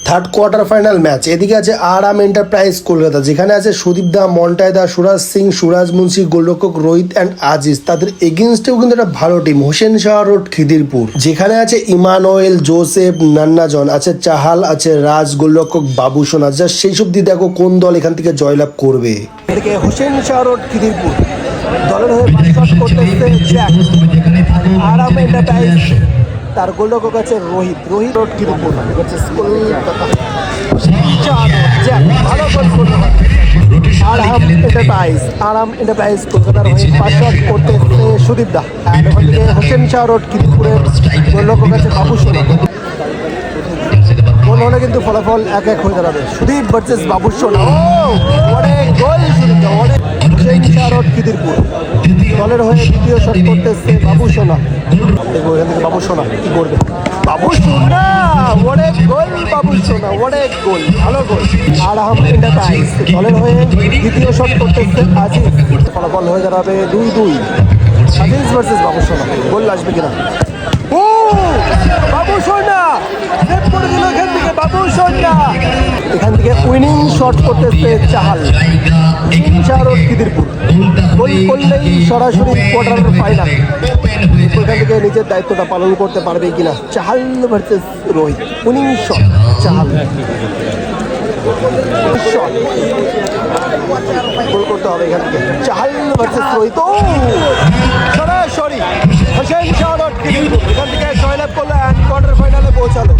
Third quarter final match. এদিকে আছে আরাম এন্টারপ্রাইজ কলকাতা, যেখানে আছে সুদীপ দা, মন্টাই দা, সুরাজ সিং, সুরাজ মুন্সি, গোলরক্ষক রোহিত অ্যান্ড আজিজ। তাদের এগেনস্টেও কিন্তু একটা ভালো টিম, হোসেন শাহ রোড, খিদিরপুর, যেখানে আছে ইমানুয়েল, জোসেফ, নান্নাজন, আছে চাহাল, আছে রাজ, গোলরক্ষক বাবু সোনা। জাস্ট সেই সব দিয়ে দেখো কোন দল এখান থেকে জয়লাভ করবে। এদিকে হোসেন শাহ রোড, খিদিরপুর দলের হয়ে আরাম এন্টারপ্রাইজ, তার গোলরক্ষক আছে রোহিত রোড, খিদিরপুর কলকাতা। আরাম এন্টারপ্রাইজ কলকাতার হয়ে ফার্স্ট শট করতে সুদীপ দা, আর ওখান থেকে হোসেন শাহ রোড খিদিরপুরের গোলরক্ষক আছে বাবু সোনা। গোল হলে কিন্তু ফলাফল 1-1 হয়ে দাঁড়াবে। সুদীপ ভার্সেস বাবু সোনা। অনেক গোল সুদীপ দা, অনেক। হোসেন শাহ রোড খিদিরপুর দলের হয়ে দ্বিতীয় শট করতেছে বাবু সোনা। দেখবো এখান থেকে বাবু সোনা কি করবে। বাবু সোনা অনেক গোল, বাবু সোনা অনেক গোল, ভালো গোল। আরাম এন্টারপ্রাইজ দলের হয়ে দ্বিতীয় শট করতেছে আজিজ। ফলাফল হয়ে দাঁড়াবে 2-2। আজিজ ভার্সেস বাবু সোনা। গোল আসবে কিনা। ও বাবু সোনা সেভ করে দিল এখান থেকে বাবু সোনা। এখান থেকে উইনিং শট করতেছে চাহাল, শাহ রোড খিদিরপুর। গোল করলেই সরাসরি কোয়ার্টার ফাইনাল। ওইখান থেকে নিজের দায়িত্বটা পালন করতে পারবে কিনা। Chahal versus Rohit, winning shot Chahal. Goal করতে হবে এখান থেকে। চাহাল ভার্সেস রোহিত, সরাসরি হোসেন শাহ রোড খিদিরপুর এখান থেকে জয়লাভ করলো অ্যান্ড কোয়ার্টার ফাইনালে পৌঁছালো।